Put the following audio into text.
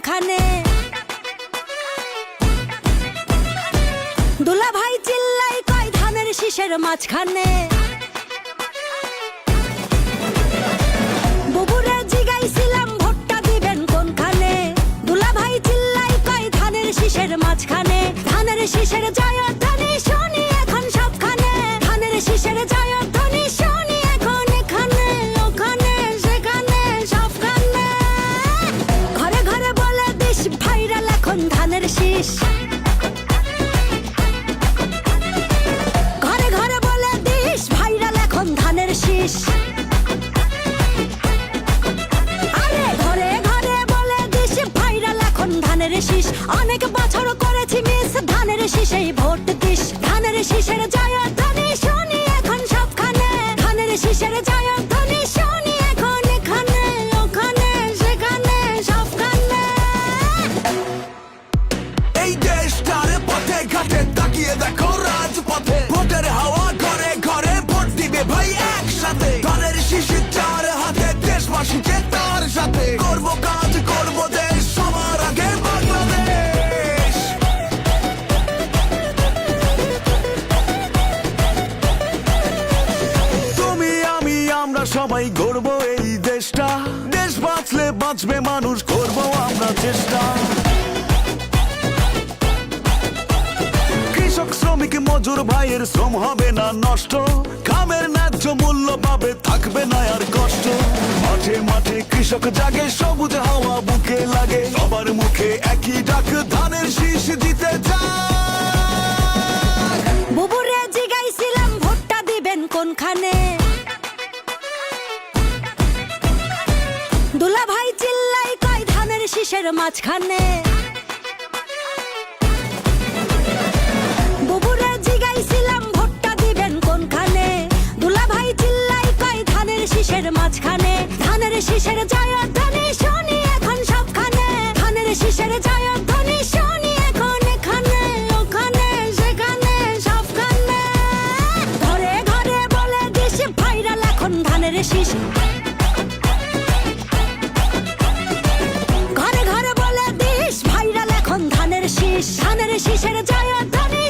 কোনখানে? দুলা ভাই চিল্লাই কয় ধানের শীষের মাঝখানে। বুবুরে জিগাইছিলাম ভোটটা দিবেন কোনখানে? দুলা ভাই চিল্লাই কয় ধানের শীষের মাঝখানে। ধানের শীষের জয়ধ্বনি শুনি এখন সবখানে। ধানের শীষের জয়ধ্বনি শুনি এখন এখানে ওখানে সেখানে সবখানে। ঘরে ঘরে বলে দিস ভাইরাল এখন ধানের শীষ। ঘরে ঘরে বলে দিস ভাইরাল এখন ধানের শীষ। আরে ঘরে ঘরে বলে দিস ভাইরাল এখন ধানের শীষ। অনেক বছর করেছি মিস ধানের শীষেই ভোট দিস। ধানের শীষের জয়ধ্বনি শুনি এখন সবখানে। ধানের শীষের জয়ধ্বনি শুনি এখন এখানে ওখানে সেখানে সবখানে। এই দেশটার পথে ঘাটে তাকিয়ে দেখো রাজপথে। ভোটের হাওয়া ঘরে ঘরে ভোট দিবে ভাই একসাথে। ধানের শীষে চার হাতে দেশবাসীকে তার সাথে। করবো কাজ করবো দেশ সবার আগে বাংলাদেশ। তুমি আমি আমরা সবাই গড়বো এই দেশটা। দেশ বাঁচলে বাঁচবে মানুষ, করবো আমরা চেষ্টা। কৃষক শ্রমিক মজুর ভাইয়ের শ্রম হবে না নষ্ট। কামের ন্যায্য মূল্য পাবে, থাকবে না আর কষ্ট। মাঠে মাঠে কৃষক জাগে, সবুজ হাওয়া বুকে লাগে। সবার মুখে একই ডাক, ধানের শীষ দিতে যাক। বুবুরে জিগাইছিলাম ভোটটা দিবেন কোনখানে? দুলা ভাই চিল্লাই কয় ধানের শীষের মাঝখানে। বুবুরে জিগাইছিলাম ভোটটা দিবেন কোনখানে? দুলা ভাই চিল্লাই কয় ধানের শীষের মাঝখানে। ধানের শীষের জয়ধ্বনি শুনি এখন সবখানে। ধানের শীষের জয়ধ্বনি শুনি এখন এখানে ওখানে সেখানে সবখানে। ঘরে ঘরে বলে দিস ভাইরাল এখন ধানের শীষ। ঘরে ঘরে বলে দিস ভাইরাল এখন ধানের শীষ। ধানের শীষের জয়ধ্বনি